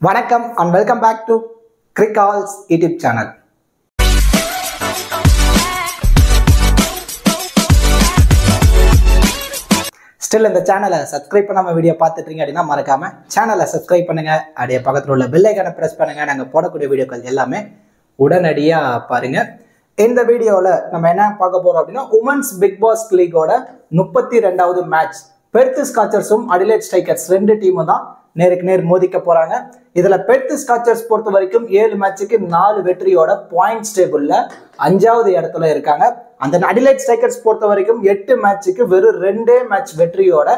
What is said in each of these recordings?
வணக்கம் and welcome back to Crickall's YouTube channel. Still இந்த சேனலை சப்ஸ்கிரைப் பண்ணாம வீடியோ பார்த்துட்டு இருக்கீங்க அப்படின்னா மறக்காம சேனலை சப்ஸ்கிரைப் பண்ணுங்க. அப்படியே பக்கத்துல உள்ள பெல் ஐகானை பிரஸ் பண்ணுங்க. நாங்க போடக்கூடிய வீடியோக்கள் எல்லாமே உடனடியா பாருங்க. இந்த வீடியோல நம்ம என்ன பார்க்க போறோம் அப்படின்னா உமன்ஸ் பிக் பாஸ் லீகோட 32வது மேட்ச் பெர்த் ஸ்காச்சர்ஸும் அடிலைட் ஸ்ட்ரைக்கர்ஸ் ரெண்டு டீமும் தான் நேருக்கு நேர் மோதிக்க போறாங்க. இதுல பெர்த் ஸ்காச்சர்ஸ் பொறுத்த வரைக்கும் 7 மேட்சுக்கு 4 வெற்றியோட பாயிண்ட்ஸ் டேபிள்ல 5வது இடத்துல இருக்காங்க. அந்த அடிலைட் ஸ்ட்ரைக்கர்ஸ் பொறுத்த வரைக்கும் 8 மேட்சுக்கு வெறும் 2 மேட்ச் வெற்றியோட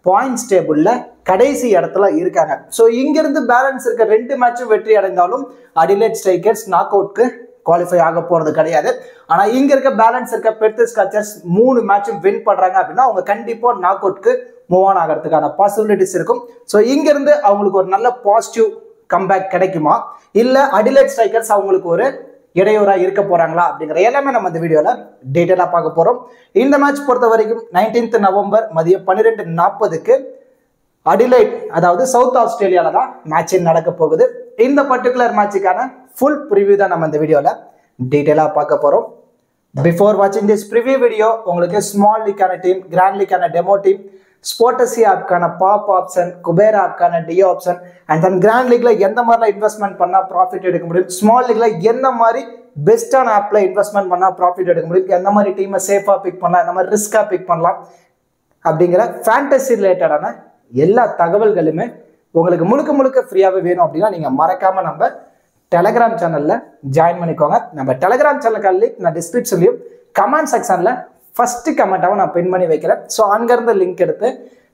பாயிண்ட்ஸ் டேபிள்ல கடைசி இடத்துல இருக்காங்க. ஸோ இங்கிருந்து பேலன்ஸ் இருக்க 2 மேட்சும் வெற்றி அடைந்தாலும் அடிலைட் ஸ்ட்ரைக்கர்ஸ் நாக் அவுட்க்கு குவாலிஃபை ஆக போறது கிடையாது. ஆனா இங்க இருக்க பேலன்ஸ் இருக்க பெர்த் ஸ்காச்சர்ஸ் 3 மேட்சும் வின் பண்றாங்க அப்படின்னா அவங்க கண்டிப்பா நாக் அவுட்க்கு மூவ் ஆன் ஆகிறதுக்கான பாசிபிலிட்டிஸ் இருக்கும். ஸோ இங்க இருந்து அவங்களுக்கு ஒரு நல்ல பாசிட்டிவ் கம்பேக் கிடைக்குமா இல்ல அடிலைட் ஸ்ட்ரைக்கர்ஸ் அவங்களுக்கு ஒரு இடையூறா இருக்க போறாங்களா அப்படிங்கிற எல்லாமே நம்ம இந்த வீடியோல டீடைலா பார்க்க போறோம். இந்த மேட்ச் பொறுத்த வரைக்கும் 19th நவம்பர் மதியம் 12:40க்கு அடிலைட் அதாவது சவுத் ஆஸ்திரேலியால தான் மேட்ச் நடக்க போகுது. இந்த பர்டிகுலர் மேட்சுக்கான ஃபுல் ப்ரிவியூ தான் நம்ம இந்த வீடியோல டீடைலா பார்க்க போறோம். பிஃபோர் வாட்சிங் திஸ் ப்ரிவியூ வீடியோ உங்களுக்கு ஸ்மால் லீக்கான டீம், கிராண்ட் லீக்கான டெமோ டீம், ஸ்போர்டசி ஆப்கான பாப் ஆப்ஷன், குபேரா ஆப்கான டியோ ஆப்ஷன் அண்ட் தென் கிராண்ட் லீக்ல எந்த மாதிரிலாம் இன்வெஸ்ட்மெண்ட் பண்ணா ப்ராஃபிட் எடுக்க முடியும், ஸ்மால் லீக்ல எந்த மாதிரி பெஸ்டான ஆப்ல இன்வெஸ்ட்மெண்ட் பண்ணா ப்ராஃபிட் எடுக்க முடியும், எந்த மாதிரி டீமை சேஃபா பிக் பண்ணலாம், எந்த மாதிரி ரிஸ்கா பிக் பண்ணலாம் அப்படிங்கிற ஃபேண்டசி ரிலேட்டடான எல்லா தகவல்களுமே உங்களுக்கு முழுக்க முழுக்க ஃப்ரீயாகவே வேணும் அப்படின்னா நீங்க மறக்காம நம்ம டெலகிராம் சேனல்ல ஜாயின் பண்ணிக்கோங்க. நம்ம டெலகிராம் சேனல் லிங்க் நான் டிஸ்கிரிப்ஷன்லயும் கமெண்ட் செக்ஷன்ல ஃபர்ஸ்ட் கமெண்டாவை நான் பின் பண்ணி வைக்கிறேன். ஸோ அங்கேருந்து லிங்க் எடுத்து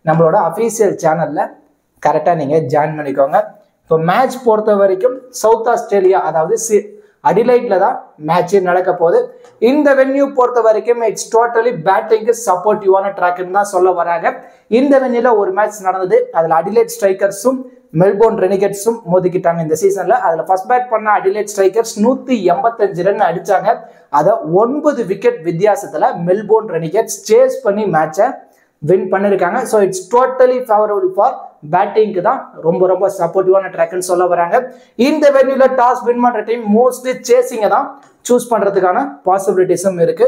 நம்மளோட அஃபீஷியல் சேனலில் கரெக்டாக நீங்கள் ஜாயின் பண்ணிக்கோங்க. இப்போ மேட்ச் பொறுத்த வரைக்கும் சவுத் ஆஸ்திரேலியா அதாவது அடிலைட்ல தான் மேட்ச் நடக்க போகுது. இந்த வென்யூ பொறுத்த வரைக்கும் இட்ஸ் டோட்டலி பேட்டிங்கு சப்போர்ட்டிவான ட்ராக்னு தான் சொல்ல வராங்க. இந்த வென்யூல ஒரு மேட்ச் நடந்தது. அதில் அடிலைட் ஸ்ட்ரைக்கர்ஸும் மெல்போர்ன் ரெனிகேட்ஸும் மோதிக்கிட்டாங்க இந்த சீசன்ல. அதுல ஃபர்ஸ்ட் பேட் பண்ண அடிலைட் ஸ்ட்ரைக்கர்ஸ் 185 ரன் அடிச்சாங்க. அதை 9 விக்கெட் வித்தியாசத்துல மெல்போர்ன் ரெனிகேட்ஸ் சேஸ் பண்ணி மேட்சை வின் பண்ணிருக்காங்க. So it's totally favourable for பேட்டிங்க்கு தான் ரொம்ப ரொம்ப சப்போர்ட்டிவான ட்ராக்னு சொல்ல வராங்க. இந்த வென்யூல டாஸ் வின் பண்ற டீம் மோஸ்ட்லி சேசிங்கை தான் சூஸ் பண்றதுக்கான பாசிபிலிட்டிஸும் இருக்கு.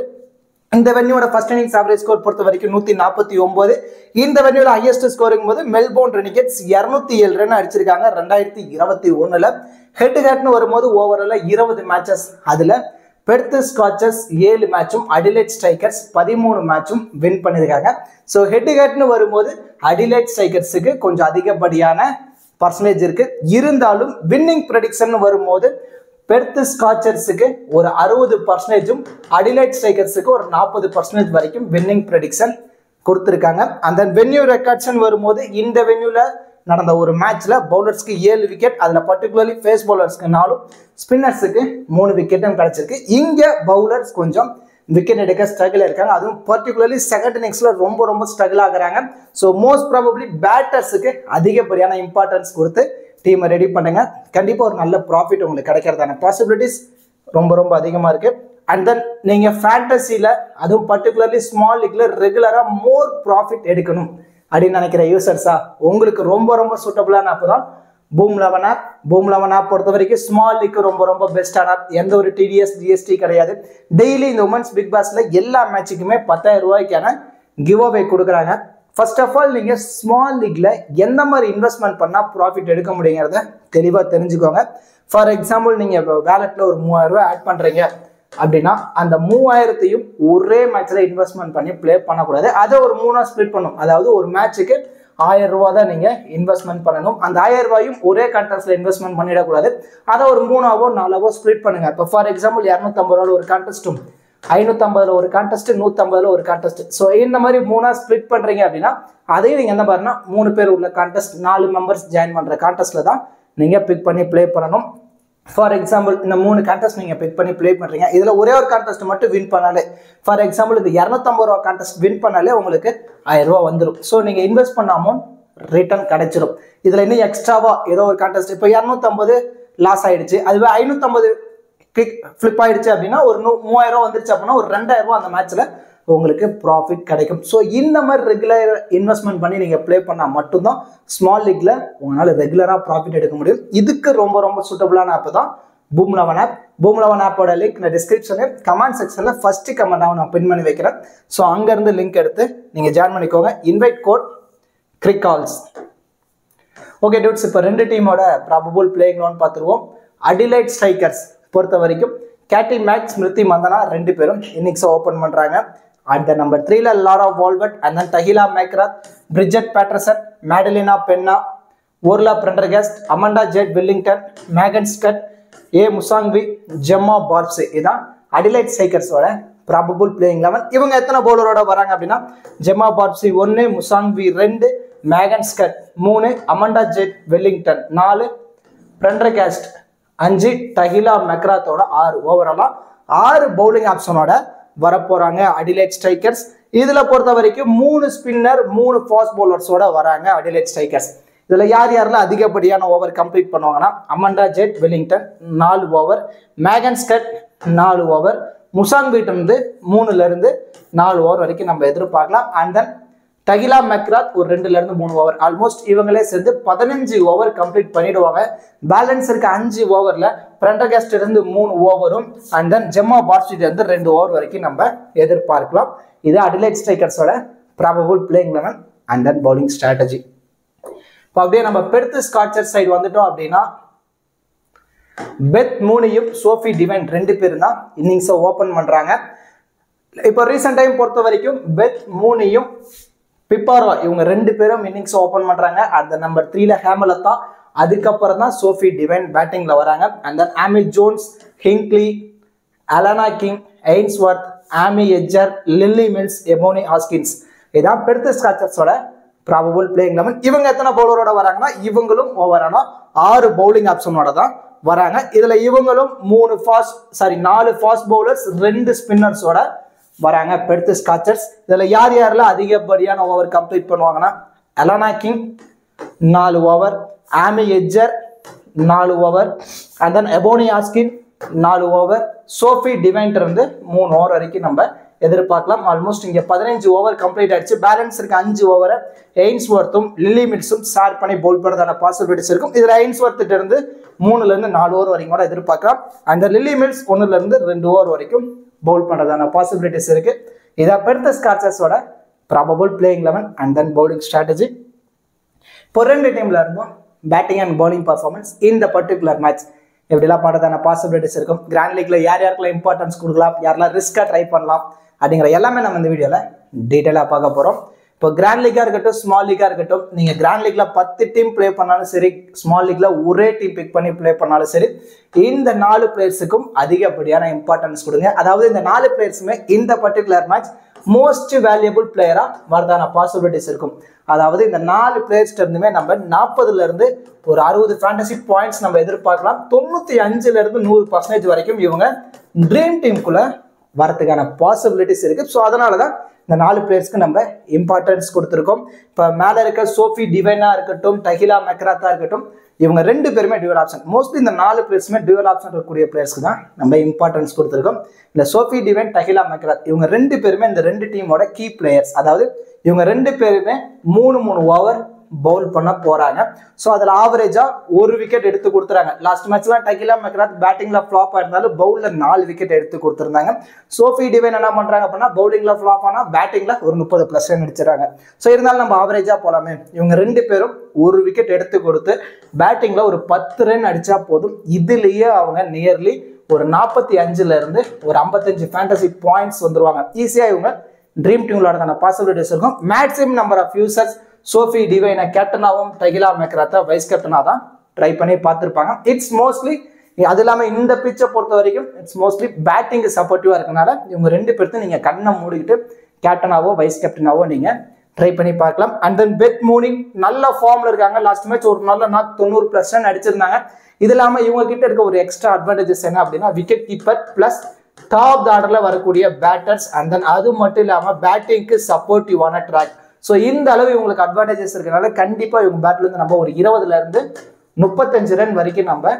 இந்த வென்யூட ஃபர்ஸ்ட் இன்னிங்ஸ் ஆவரேஜ் ஸ்கோர் பொறுத்த வரைக்கும் 149. இந்த வென்யூல ஹையஸ்ட் ஸ்கோரிங் போது மெல்போர்ன் ரெனிகேட்ஸ் 207 ரன் அடிச்சிருக்காங்க 2021. ஹெட் ஹெட்னு வரும்போது ஓவரால 20 மேட்சஸ், அதுல பெர்த் ஸ்காச்சர்ஸ் 7 மேட்சும் அடிலைட் ஸ்ட்ரைக்கர்ஸ் 13 மேட்சும் வின் பண்ணிருக்காங்க. ஸோ ஹெட் ஹெட்னு வரும்போது அடிலைட் ஸ்ட்ரைக்கர்ஸுக்கு கொஞ்சம் அதிகப்படியான பர்சன்டேஜ் இருக்கு. இருந்தாலும் வின்னிங் ப்ரெடிக்ஷன் வரும்போது பெர்த் ஸ்காச்சர்ஸுக்கு ஒரு 60%, அடிலைட் ஸ்ட்ரைக்கர்ஸுக்கு ஒரு 40% வரைக்கும் வின்னிங் ப்ரெடிக்ஷன் கொடுத்துருக்காங்க. அந்த வென்யூ ரெக்கார்ட்ஸ் வரும்போது இந்த வென்யூல நடந்த ஒரு மேட்ச்ல பவுலர்ஸ்க்கு 7 விக்கெட், அதுல பர்டிகுலர்லி ஃபேஸ் பவுலர்ஸ்க்கு 4, ஸ்பின்னர்ஸுக்கு 3 விக்கெட்டும் கிடைச்சிருக்கு. இங்க பவுலர்ஸ் கொஞ்சம் விக்கெட் எடுக்க ஸ்ட்ரகிள் இருக்காங்க. அதுவும் பர்டிகுலர்லி செகண்ட் இன்னிங்ஸ்ல ரொம்ப ரொம்ப ஸ்ட்ரகிள் ஆகுறாங்க. ஸோ மோஸ்ட் ப்ராபப்ளி பேட்டர்ஸுக்கு அதிகப்படியான இம்பார்ட்டன்ஸ் கொடுத்து டீமை ரெடி பண்ணுங்க. கண்டிப்பா ஒரு நல்ல ப்ராஃபிட் உங்களுக்கு கிடைக்கிறதான பாசிபிலிட்டிஸ் ரொம்ப ரொம்ப அதிகமா இருக்கு. அண்ட் தென் நீங்க ஃபேண்டசில அதுவும் பர்டிகுலர்லி ஸ்மால் லீக்ல ரெகுலரா மோர் ப்ராஃபிட் எடுக்கணும் அப்படின்னு நினைக்கிற யூசர்ஸா உங்களுக்கு ரொம்ப ரொம்ப சூட்டபிளான ஆப் தான் பூம் 11 ஆப். பூம் 11 ஆப் பொறுத்த வரைக்கும் ஸ்மால் லீக் ரொம்ப ரொம்ப பெஸ்டான ஆப். எந்த ஒரு டிடிஎஸ் ஜிஎஸ்டி கிடையாது. டெய்லி இந்த உமன்ஸ் பிக் பாஸ்ல எல்லா மேட்சுக்குமே 10,000 ரூபாய்க்கான கிவ் அவே கொடுக்குறாங்க. ஃபர்ஸ்ட் ஆஃப் ஆல் நீங்க ஸ்மால் லீக்ல எந்த மாதிரி இன்வெஸ்ட்மெண்ட் பண்ணா ப்ராஃபிட் எடுக்க முடியுங்கிறத தெளிவா தெரிஞ்சுக்கோங்க. ஃபார் எக்ஸாம்பிள் நீங்க வேலட்ல ஒரு 3000 ரூபாய் ஆட் பண்றீங்க அப்படின்னா அந்த 3000த்தையும் ஒரே மேட்ச்ல இன்வெஸ்ட்மெண்ட் பண்ணி பிளே பண்ணக்கூடாது. அதை ஒரு 3ஆ ஸ்பிளிட் பண்ணும். அதாவது ஒரு மேட்சுக்கு 1000 ரூபாய் தான் நீங்க இன்வெஸ்ட்மெண்ட் பண்ணணும். அந்த 1000 ரூபாயும் ஒரே கான்டெஸ்ட்ல இன்வெஸ்ட்மெண்ட் பண்ணிடக்கூடாது. அதை ஒரு 3ஆவோ 4ஆவோ ஸ்பிளிட் பண்ணுங்க. இப்போ ஃபார் எக்ஸாம்பிள் 250 ரூபாய் ஒரு கான்டெஸ்ட்டும், 550 ஒரு கான்டெஸ்ட், 150 ஒரு கான்டெஸ்ட். ஸோ இந்த மாதிரி 3ஆ ஸ்பிளிட் பண்றீங்க அப்படின்னா அதையும் நீங்க என்ன பாருன்னா 3 பேர் உள்ள கான்டெஸ்ட், 4 மெம்பர்ஸ் ஜாயின் பண்ற கான்டெஸ்ட்ல தான் நீங்க பிக் பண்ணி பிளே பண்ணணும். ஃபார் எக்ஸாம்பிள் இந்த 3 கான்டெஸ்ட் நீங்க பிக் பண்ணி பிளே பண்றீங்க. இதுல ஒரே ஒரு கான்டெஸ்ட் மட்டும் வின் பண்ணாலே, ஃபார் எக்ஸாம்பிள் இந்த 250 ரூபாய் கான்டெஸ்ட் வின் பண்ணாலே உங்களுக்கு 1000 ரூபாய் வந்துடும். ஸோ நீங்க இன்வெஸ்ட் பண்ண அமௌண்ட் ரிட்டர்ன் கிடைச்சிடும். இதுல இன்னும் எக்ஸ்ட்ராவா ஏதோ ஒரு கான்டெஸ்ட் இப்போ 250 லாஸ் ஆயிடுச்சு, அதுவே 550 கிளிக் ஃபிளிப் ஆயிடுச்சு அப்படின்னா ஒரு 3000 ரூபாய் வந்துருச்சு அப்படின்னா ஒரு 2000 ரூபாய் அந்த மேட்ச்ல உங்களுக்கு ப்ராஃபிட் கிடைக்கும். ஸோ இந்த மாதிரி ரெகுலர் இன்வெஸ்ட்மெண்ட் பண்ணி நீங்கள் ப்ளே பண்ணால் மட்டும்தான் ஸ்மால் லீக்ல உங்களால் ரெகுலராக ப்ராஃபிட் எடுக்க முடியும். இதுக்கு ரொம்ப ரொம்ப சூட்டபுளான ஆப் தான் Boom11 ஆப். Boom11 ஆப்போட லிங்க் நான் டிஸ்கிரிப்ஷனில் கமெண்ட் செக்ஷனில் ஃபர்ஸ்ட் கமெண்டாகவும் நான் பின் பண்ணி வைக்கிறேன். ஸோ அங்கேருந்து லிங்க் எடுத்து நீங்கள் ஜாயின் பண்ணிக்கோங்க. இன்வைட் கோட் கிரிக்கால்ஸ். ஓகே டூட்ஸ், இப்போ ரெண்டு டீமோட ப்ராபபிள் பிளேயிங் லோன் பார்த்துருவோம். அடிலைட் ஸ்ட்ரைக்கர்ஸ் பொறுத்த வரைக்கும் கேட்டி மேக்ஸ், ஸ்மிருதி மந்தனா ரெண்டு பேரும் இன்னிங்ஸை ஓப்பன் பண்ணுறாங்க. அட் த நம்பர் 3ல Laura Wolvaardt and then Tahlia McGrath, Bridget Patterson, Madeline Penna, Orla Prendergast, Amanda Jade Wellington, Megan Schutt, ஏ முசாங்வி, ஜெம்மா பார்ப்ஸே. இதான் அடிலைட் ஸ்ட்ரைக்கர்ஸோட ப்ராபபிள் பிளேயிங் 11. இவங்க எத்தனை பவுலரோட வராங்க அப்படின்னா ஜெம்மா பார்ப்ஸி 1, முசாங்வி 2, மேகன் ஸ்கட் 3, அமண்டா ஜெட் வெல்லிங்டன் 4, பிரெண்டர்காஸ்ட் 5, டஹிலா மெக்ராத்தோட 6. ஓவராலா 6 பவுலிங் ஆப்ஷனோட வரப்போறாங்க அடிலைட் ஸ்ட்ரைக்கர்ஸ். இதுல பொறுத்த வரைக்கும் 3 ஸ்பின்னர் 3 ஃபாஸ்ட் பவுலர்ஸோட வராங்க அடிலைட் ஸ்ட்ரைக்கர்ஸ். இதுல யார் யாரெல்லாம் அதிகப்படியான ஓவர் கம்ப்ளீட் பண்ணுவாங்கன்னா அமண்டா ஜெட் வெல்லிங்டன் 4 ஓவர், மேகன் ஸ்கட் 4 ஓவர், முசாங்விட் இருந்து 3ல இருந்து 4 ஓவர் வரைக்கும் நம்ம எதிர்பார்க்கலாம். அண்ட் தென் டஹிலா மெக்ராத் ஒரு 2ல இருந்து 3 ஓவர். ஆல்மோஸ்ட் இவங்களே சேர்ந்து 15 ஓவர் கம்ப்ளீட் பண்ணிடுவாங்க. பேலன்ஸ் இருக்க 5 ஓவர்ல பிரெண்டர்காஸ்ட் இருந்து 3 ஓவரும் அண்ட் தென் ஜெம்மா பார்ப்ஸி இருந்து 2 ஓவர் வரைக்கும் நம்ம எதிர்பார்க்கலாம். இது அடிலைட் ஸ்ட்ரைக்கர்ஸோட probable playing 11 and then bowling strategy. இப்போ அப்படியே நம்ம பெர்த் ஸ்காட்சர் சைடு வந்துட்டோம் அப்படின்னா பெத் மூனியும் சோஃபி டிவைன் 2 பேரும் தான் இன்னிங்ஸை ஓப்பன் பண்றாங்க. இப்போ ரீசெண்ட் டைம் பொறுத்த வரைக்கும் பெத் மூனியும் பிப்பாரோ இவங்க 2 பேரும் இன்னிங்ஸ் ஓப்பன் பண்றாங்க. அந்த நம்பர் 3ல ஹேமலதா, அதுக்கப்புறம் தான் சோஃபி டிவைன் பேட்டிங்ல வராங்க. அண்ட் தென் ஆமி ஜோன்ஸ், ஹிங்க்லி, அலனா கிங், எய்ன்ஸ்வர்த், ஆமி edger, lily mills, Ebony Haskins. இதான் பெர்த் ஸ்காட்சர்ஸோட ப்ராபபிள் பிளேயிங் 11. இவங்க எத்தனை பவுலரோட வராங்கன்னா இவங்களும் ஓவரானா 6 பவுலிங் ஆப்ஷனோட தான் வராங்க. இதுல இவங்களும் 4 ஃபாஸ்ட் பவுலர்ஸ் 2 ஸ்பின்னர்ஸோட வராங்க பெர்த் ஸ்காட்சர்ஸ். இதுல யார் யாரெல்லாம் அதிகப்படியான ஓவர் கம்ப்ளீட் பண்ணுவாங்கன்னா Alana King 4 over, Amy Edgar 4 over, and then Ebony Hoskin 4 over, Sophie Devine இருந்து 3 ஓவர் வரைக்கும் நம்ம எதிர்பார்க்கலாம். ஆல்மோஸ்ட் இங்க 15 ஓவர் கம்ப்ளீட் ஆயிடுச்சு. பேலன்ஸ் இருக்க 5 ஓவரை எய்ன்ஸ்வர்த்தும் லில்லி மில்ஸும் ஷேர் பண்ணி பவுல் பண்ணுறதான பாசிபிலிட்டிஸ் இருக்கும். இதுல எய்ன்ஸ்வர்த் இருந்து 3ல இருந்து 4 ஓவர் வரைக்கும் கூட எதிர்பார்க்கலாம். அந்த லில்லி மில்ஸ் 1ல இருந்து 2 ஓவர் வரைக்கும் பவுல் பண்றதான பாசிபிலிட்டிஸ் இருக்கு. இதை பெர்த் ஸ்காட்சர்ஸோட probable playing 11 and then bowling strategy. இப்போ 2 டீம்ல இருந்தும் பேட்டிங் அண்ட் பவுலிங் பர்ஃபார்மன்ஸ் இந்த பர்டிகுலர் மேட்ச் எப்படிலாம் பண்றதான பாசிபிலிட்டிஸ் இருக்கும், கிராண்ட் லீக்ல யார் யாருக்கெல்லாம் இம்பார்ட்டன்ஸ் கொடுக்கலாம், யாரெல்லாம் ரிஸ்கா ட்ரை பண்ணலாம் அப்படிங்கிற எல்லாமே நம்ம இந்த வீடியோல டீட்டெயிலாக பார்க்க போறோம். இப்போ கிராண்ட் லீக்கா இருக்கட்டும் ஸ்மால் லீக்கா இருக்கட்டும், நீங்க கிராண்ட் லீக்ல 10 டீம் பிளே பண்ணாலும் சரி, ஸ்மால் லீக்ல ஒரே டீம் பிக் பண்ணி பிளே பண்ணாலும் சரி, இந்த 4 பிளேயர்ஸுக்கும் அதிகப்படியான இம்பார்ட்டன்ஸ் கொடுங்க. அதாவது இந்த 4 பிளேயர்ஸுமே இந்த பர்டிகுலர் மேட்ச் மோஸ்ட் வேல்யூபிள் பிளேயரா வரதான பாசிபிலிட்டிஸ் இருக்கும். அதாவது இந்த 4 பிளேயர்ஸ்ட இருந்துமே நம்ம 40ல இருந்து ஒரு 60 ஃபேண்டசி பாயிண்ட்ஸ் நம்ம எதிர்பார்க்கலாம். 95ல இருந்து 100% வரைக்கும் இவங்க ட்ரீம் டீமுக்குள்ள வரதுக்கான பாசிபிலிட்டிஸ் இருக்கு. ஸோ அதனாலதான் இந்த 4 பிளேயர்ஸ்க்கு நம்ம இம்பார்ட்டன்ஸ் கொடுத்துருக்கோம். இப்போ மேல இருக்க சோஃபி டிவைனா இருக்கட்டும், டஹிலா மெக்ராத்தா இருக்கட்டும், இவங்க 2 பேருமே டியூவல் ஆப்ஷன். மோஸ்ட்லி இந்த 4 பிளேயர்ஸுமே டியூவல் ஆப்ஷன் இருக்கக்கூடிய பிளேயர்ஸ்க்கு தான் நம்ம இம்பார்ட்டன்ஸ் கொடுத்துருக்கோம். இந்த சோஃபி டிவைன், டஹிலா மெக்ராத் இவங்க 2 பேருமே இந்த 2 டீமோட கீ பிளேயர்ஸ். அதாவது இவங்க 2 பேருமே 3 ஓவர் பவுல் பண்ண போறாங்க. ஸோ அதில் ஆவரேஜா 1 விக்கெட் எடுத்து கொடுத்துறாங்க. லாஸ்ட் மேட்ச்லாம் டஹிலா மெக்ராத் பேட்டிங்ல ஃபிளாப் ஆயிருந்தாலும் பவுல்ல 4 விக்கெட் எடுத்து கொடுத்துருந்தாங்க. சோஃபி டிவைன் என்ன பண்றாங்க அப்படின்னா பவுலிங்ல ஃபிளாப் ஆனா பேட்டிங்ல ஒரு 30+ ரன் அடிச்சிடறாங்க. ஸோ இருந்தாலும் நம்ம ஆவரேஜா போலாமே, இவங்க 2 பேரும் 1 விக்கெட் எடுத்து கொடுத்து பேட்டிங்ல ஒரு 10 ரன் அடிச்சா போதும். இதுலயே அவங்க நியர்லி ஒரு 45ல இருந்து ஒரு 55 ஃபேண்டசி பாயிண்ட்ஸ் வந்துருவாங்க. ஈஸியா இவங்க ட்ரீம் டீம்ல ஆடுறதான பாசிபிலிட்டிஸ் இருக்கும். Maximum number of users Sophie டிவைனை கேப்டனாகவும் டஹிலா மெக்ராத்தை வைஸ் கேப்டனா தான் ட்ரை பண்ணி பார்த்துருப்பாங்க. இட்ஸ் மோஸ்ட்லி அது இல்லாமல் இந்த பிச்சை பொறுத்த வரைக்கும் இட்ஸ் மோஸ்ட்லி பேட்டிங் சப்போர்ட்டிவா இருக்கனால இவங்க 2 பேர்த்து நீங்க கண்ணை மூடிக்கிட்டு கேப்டனாவோ வைஸ் கேப்டனாவோ நீங்க ட்ரை பண்ணி பார்க்கலாம். அண்ட் தென் பெத் மூனி நல்ல ஃபார்ம்ல இருக்காங்க. லாஸ்ட் மேட்ச் ஒரு நல்ல 90+ ரன் அடிச்சிருந்தாங்க. இது இல்லாம இவங்க கிட்ட இருக்க ஒரு எக்ஸ்ட்ரா அட்வான்டேஜஸ் என்ன அப்படின்னா விக்கெட் கீப்பர் பிளஸ் டாப் ஆர்டர்ல வரக்கூடிய பேட்டர்ஸ் அண்ட் தென் அது மட்டும் இல்லாம பேட்டிங்க்கு சப்போர்ட்டிவான ட்ராக். ஸோ இந்த அளவு இவங்களுக்கு அட்வான்டேஜஸ் இருக்கனால கண்டிப்பா இவங்க பேட்ல இருந்து நம்ம ஒரு 20ல இருந்து 35 ரன் வரைக்கும் நம்ம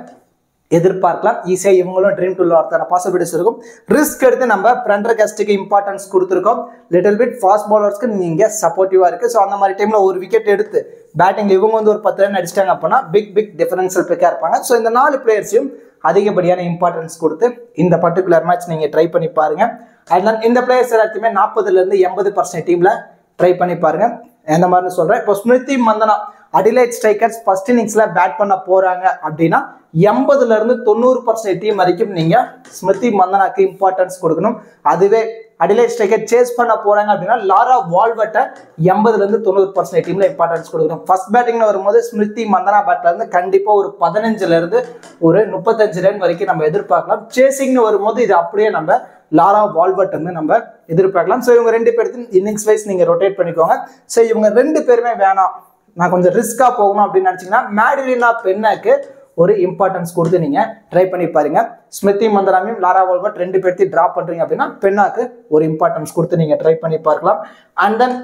எதிர்பார்க்கலாம். ஈஸியாக இவங்களும் ட்ரீம் டூல வரதான பாசிபிலிட்டிஸ் இருக்கும். ரிஸ்க் எடுத்து நம்ம பிரண்டர்காஸ்டுக்கு இம்பார்ட்டன்ஸ் கொடுத்துருக்கோம். லிட்டில் பிட் ஃபாஸ்ட் பாலர்ஸ்க்கு நீங்க சப்போர்ட்டிவா இருக்கு. ஸோ அந்த மாதிரி டைம்ல ஒரு விக்கெட் எடுத்து பேட்டிங் இவங்க வந்து ஒரு 10 ரன் அடிச்சிட்டாங்க அப்படின்னா பிக் டிஃபரன்ஷியல் பிக்கா இருப்பாங்க. ஸோ இந்த 4 பிளேயர்ஸையும் அதிகப்படியான இம்பார்ட்டன்ஸ் கொடுத்து இந்த பர்டிகுலர் மேட்ச் நீங்க ட்ரை பண்ணி பாருங்க. அண்ட் இந்த பிளேயர்ஸ் எல்லாத்தையுமே 40% 80% டீம்ல ட்ரை பண்ணி பாருங்க. எந்த மாதிரி சொல்றேன், இப்போ Smriti Mandhana Adelaide Strikers first இன்னிங்ஸ்ல பேட் பண்ண போறாங்க அப்படின்னா 80% டீம் வரைக்கும் நீங்க ஸ்மிருதி மந்தனாக்கு இம்பார்ட்டன்ஸ் கொடுக்கணும். அதுவே அடிலைட் ஸ்ட்ரைக்கர் சேஸ் பண்ண போறாங்க அப்படின்னா லாரா வால்வர்ட்டை 80% டீம்ல இம்பார்ட்டன்ஸ் கொடுக்கணும். ஃபர்ஸ்ட் பேட்டிங்ல வரும்போது ஸ்மிருதி மந்தனா பேட்ல இருந்து கண்டிப்பா ஒரு 15 ஒரு 35 ரன் வரைக்கும் நம்ம எதிர்பார்க்கலாம். சேசிங்னு வரும்போது இது அப்படியே நம்ம லாரா வால்வர்ட் வந்து நம்ம எதிர்பார்க்கலாம். ஸோ இவங்க 2 பேருக்கு இன்னிங்ஸ் வைஸ் நீங்க ரொட்டேட் பண்ணிக்கோங்க. ஸோ இவங்க 2 பேருமே வேணாம், நான் கொஞ்சம் ரிஸ்கா போகணும் அப்படின்னு நினைச்சீங்கன்னா மேடிலினா பென்னாக்கு ஒரு இம்பார்ட்டன்ஸ் கொடுத்து நீங்க ட்ரை பண்ணி பாருங்க. ஸ்மிருதி மந்தனாவையும் லாரா வால்வர்ட் 2 பேர்த்தையும் டிராப் பண்றீங்க அப்படின்னா பென்னாக்கு ஒரு இம்பார்ட்டன்ஸ் கொடுத்து நீங்க ட்ரை பண்ணி பார்க்கலாம். அண்ட் தென்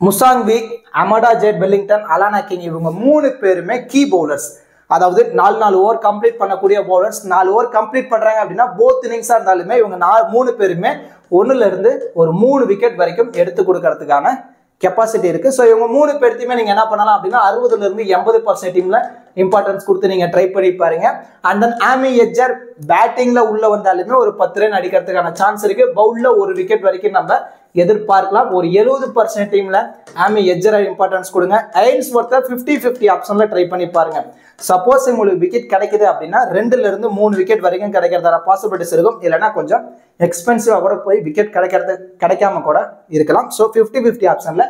முசாங்வி, Amanda Jade Wellington, Alana King இவங்க 3 பேருமே கீ பவுலர்ஸ். அதாவது 4 ஓவர் கம்ப்ளீட் பண்ணக்கூடிய பவுலர்ஸ். 4 ஓவர் கம்ப்ளீட் பண்றாங்க அப்படின்னா போத் இன்னிங்ஸா இருந்தாலுமே இவங்க 3 பேருமே 1ல இருந்து ஒரு 3 விக்கெட் வரைக்கும் எடுத்து கொடுக்கறதுக்கான கெப்பாசிட்டி இருக்கு. ஸோ இவங்க 3 பேர்த்தையுமே நீங்க என்ன பண்ணலாம் அப்படின்னா 60% 80% டீம்ல இம்பார்ட்டன்ஸ் கொடுத்து நீங்க ட்ரை பண்ணி பாருங்க. அண்ட் தென் ஆமி எட்ஜர் பேட்டிங்ல உள்ள வந்தாலுமே ஒரு 10 ரன் அடிக்கிறதுக்கான சான்ஸ் இருக்கு. பவுல்ல ஒரு விக்கெட் வரைக்கும் நம்ம எதிர்பார்க்கலாம். ஒரு 70% டீம்ல ஆமி எட்ஜரை இம்பார்ட்டன்ஸ் கொடுங்க. ஐன்ஸ்வொர்த்தை 50-50 ஆப்ஷன்ல ட்ரை பண்ணி பாருங்க. சப்போஸ் உங்களுக்கு விக்கெட் கிடைக்குது அப்படின்னா 2ல இருந்து 3 விக்கெட் வரைக்கும் கிடைக்கிறதான பாசிபிலிட்டிஸ் இருக்கும். இல்லைன்னா கொஞ்சம் எக்ஸ்பென்சிவா கூட போய் விக்கெட் கிடைக்காம கூட இருக்கலாம். ஸோ 50-50 ஆப்ஷன்ல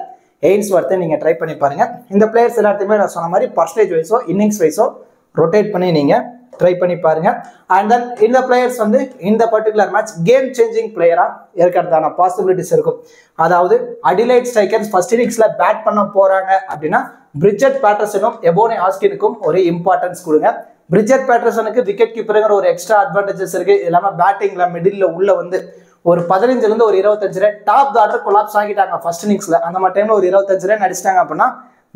ஐன்ஸ்வொர்த்தை நீங்க ட்ரை பண்ணி பாருங்க. இந்த பிளேயர்ஸ் எல்லாத்தையுமே நான் சொன்ன மாதிரி பர்சன்டேஜ் வைஸோ இன்னிங்ஸ் வைஸோ ரொட்டேட் பண்ணி நீங்க ட்ரை பண்ணி பாருங்க. அண்ட் தென் இந்த பிளேயர்ஸ் வந்து இந்த பர்டிகுலர் மேட்ச் கேம் சேஞ்சிங் பிளேயரா இருக்கிறதான பாசிபிலிட்டிஸ் இருக்கும். அதாவது அடிலைட் ஸ்ட்ரைக்கர்ஸ் ஃபர்ஸ்ட் இன்னிங்ஸ்ல பேட் பண்ண போறாங்க அப்படின்னா பிரிட்ஜெட் பேட்டர்சனும் எபோனி ஆஸ்கினுக்கும் ஒரு இம்பார்ட்டன்ஸ் கொடுங்க. பிரிட்ஜெட் பேட்டர்சனுக்கு விக்கெட் கீப்பருங்கிற ஒரு எக்ஸ்ட்ரா அட்வான்டேஜஸ் இருக்கு. இல்லாம பேட்டிங்ல மிடில் உள்ள வந்து ஒரு 15ல இருந்து ஒரு 25 ரன் டாப் ஆர்டர் கொலாப்ஸ் ஆகிட்டாங்க ஃபர்ஸ்ட் இன்னிங்ஸ்ல. அந்த மாதிரி டைம்ல ஒரு 25 ரன் அடிச்சிட்டாங்க அப்படின்னா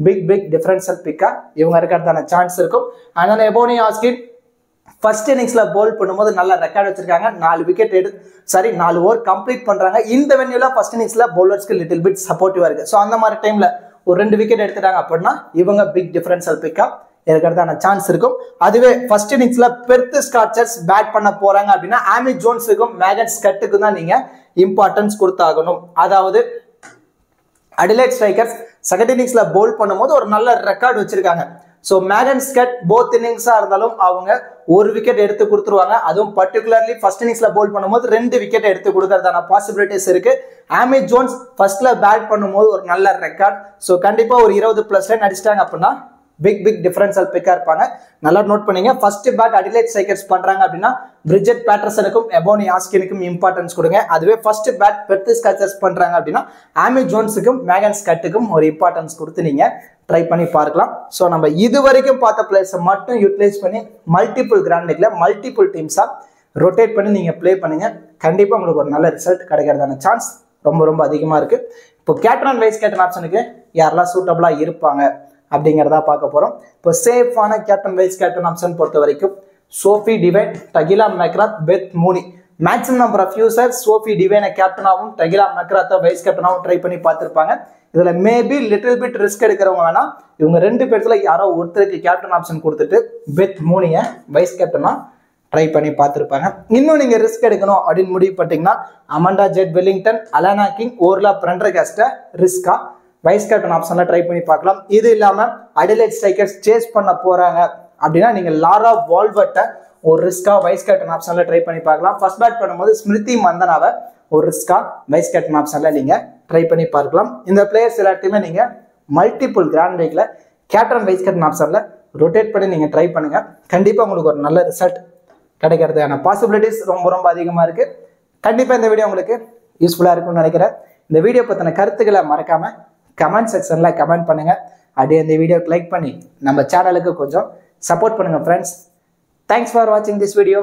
பிக் டிஃபரன்ஷியல் பிக்கா இவங்க இருக்கிறதான சான்ஸ் இருக்கும். அதனால எபோனி ஆஸ்கின் ஃபர்ஸ்ட் இன்னிங்ஸ்ல பவுல் பண்ணும்போது நல்ல ரெக்கார்ட் வச்சிருக்காங்க. 4 ஓவர் கம்ப்ளீட் பண்றாங்க. இந்த வென்யூல ஃபர்ஸ்ட் இன்னிங்ஸ்ல பவுலர்ஸ்க்கு லிட்டில் பிட் சப்போர்ட்டிவா இருக்கு. ஸோ அந்த மாதிரி டைம்ல ஒரு 2 விக்கெட் எடுத்துட்டாங்க அப்படின்னா இவங்க பிக் டிஃபரன்ஷியல் பிக்கா இருக்கிறதான சான்ஸ் இருக்கும். அதுவே ஃபர்ஸ்ட் இன்னிங்ஸ்ல பெர்த் ஸ்காட்சர்ஸ் பேட் பண்ண போறாங்க அப்படின்னா ஆமி ஜோன்ஸுக்கும் மேகன் ஸ்கட்டுக்கும் தான் நீங்க இம்பார்ட்டன்ஸ் கொடுத்தாகணும். அதாவது அடிலைட் ஸ்ட்ரைக்கர்ஸ் செகண்ட் இன்னிங்ஸ்ல பவுல் பண்ணும்போது ஒரு நல்ல ரெக்கார்ட் வச்சிருக்காங்க. ஸோ மேகன் ஸ்கட் போத் இன்னிங்ஸா இருந்தாலும் அவங்க ஒரு விக்கெட் எடுத்து கொடுத்துருவாங்க. அதுவும் பர்டிகுலர்லி ஃபர்ஸ்ட் இன்னிங்ஸ்ல பவுல் பண்ணும்போது 2 விக்கெட் எடுத்து கொடுக்கறதான பாசிபிலிட்டிஸ் இருக்கு. ஆமி ஜோன்ஸ் ஃபர்ஸ்ட்ல பேட் பண்ணும்போது ஒரு நல்ல ரெக்கார்ட். ஸோ கண்டிப்பா ஒரு 20+ ரன் அடிச்சிட்டாங்க அப்படின்னா பிக் டிஃபரன்ஷியல் பிக்கா இருப்பாங்க. நல்லா நோட் பண்ணீங்க. ஃபர்ஸ்ட் பேட் அடிலைட் ஸ்ட்ரைக்கர்ஸ் பண்றாங்க அப்படின்னா பிரிட்ஜெட் பேட்டர்சனுக்கும் எபோனி ஆஸ்கினுக்கும் இம்பார்ட்டன்ஸ் கொடுங்க. அதுவே ஃபர்ஸ்ட் பேட் பெர்த் ஸ்காட்சர்ஸ் பண்றாங்க அப்படின்னா ஆமி ஜோன்ஸுக்கும் மேகன் ஸ்கட்டுக்கும் ஒரு இம்பார்ட்டன்ஸ் கொடுத்து நீங்க ட்ரை பண்ணி பார்க்கலாம். ஸோ நம்ம இது வரைக்கும் பார்த்த பிளேயர்ஸை மட்டும் யூட்டிலைஸ் பண்ணி மல்டிபிள் கிராண்ட் லீக்ல மல்டிபிள் டீம்ஸா ரொட்டேட் பண்ணி நீங்க பிளே பண்ணுங்க. கண்டிப்பா உங்களுக்கு ஒரு நல்ல ரிசல்ட் கிடைக்கிறதான சான்ஸ் ரொம்ப அதிகமா இருக்கு. இப்போ கேப்டன் அண்ட் வைஸ் கேப்டன் ஆப்ஷனுக்கு யாரெல்லாம் சூட்டபிளா இருப்பாங்க அப்படிங்கிறதா பார்க்க போறோம். இப்போ சேஃபான கேப்டன் வைஸ் கேப்டன் ஆப்ஷன் பொறுத்த வரைக்கும் Sophie Devine, Tahlia McGrath, Beth Mooney. Maximum number of users Sophie டிவைனை கேப்டனாகவும் டகிலா மெக்ராத்தை வைஸ் கேப்டனாகவும் ட்ரை பண்ணி பார்த்துருப்பாங்க. இதுல மேபி லிட்டில் பிட் ரிஸ்க் எடுக்கிறவங்க வேணா இவங்க 2 பேர்த்துல யாரோ ஒருத்தருக்கு கேப்டன் ஆப்ஷன் கொடுத்துட்டு பெத் மூனியை வைஸ் கேப்டனா ட்ரை பண்ணி பார்த்துருப்பாங்க. இன்னும் நீங்க ரிஸ்க் எடுக்கணும் அப்படின்னு முடிவு பண்ணிட்டீங்கன்னா Amanda jet Wellington, Alana king, ஓர்லா பிரண்டர்காஸ்ட ரிஸ்கா wise captain ஆப்ஷன்ல ட்ரை பண்ணி பார்க்கலாம். இது இல்லாம அடிலைட் ஸ்ட்ரைக்கர்ஸ் சேஸ் பண்ண போறாங்க அப்படின்னா நீங்க லாரா வால்வர்ட்டை ஒரு ரிஸ்கா வைஸ் கேப்டன் ஆப்ஷன்ல ட்ரை பண்ணி பார்க்கலாம். ஃபர்ஸ்ட் பேட் பண்ணும்போது ஸ்மிருதி மந்தனாவை ஒரு ரிஸ்கா வைஸ் கேப்டன் ஆப்ஷன்ல நீங்க ட்ரை பண்ணி பார்க்கலாம். இந்த பிளேயர்ஸ் எல்லாத்தையுமே நீங்க மல்டிபிள் கிராண்ட் லீக்ல கேப்டன் வைஸ் கேப்டன் ஆப்ஷன்ல ரொட்டேட் பண்ணி நீங்க ட்ரை பண்ணுங்க. கண்டிப்பா உங்களுக்கு ஒரு நல்ல ரிசல்ட் கிடைக்கிறதுக்கான பாசிபிலிட்டிஸ் ரொம்ப அதிகமா இருக்கு. கண்டிப்பா இந்த வீடியோ உங்களுக்கு யூஸ்ஃபுல்லா இருக்கும்னு நினைக்கிறேன். இந்த வீடியோ பத்தின கருத்துக்களை மறக்காம கமெண்ட் செக்ஷன்ல கமெண்ட் பண்ணுங்க. அப்படியே இந்த வீடியோக்கு லைக் பண்ணி நம்ம சேனலுக்கு கொஞ்சம் சப்போர்ட் பண்ணுங்க ஃப்ரெண்ட்ஸ். தேங்க்ஸ் ஃபார் வாட்சிங் திஸ் வீடியோ.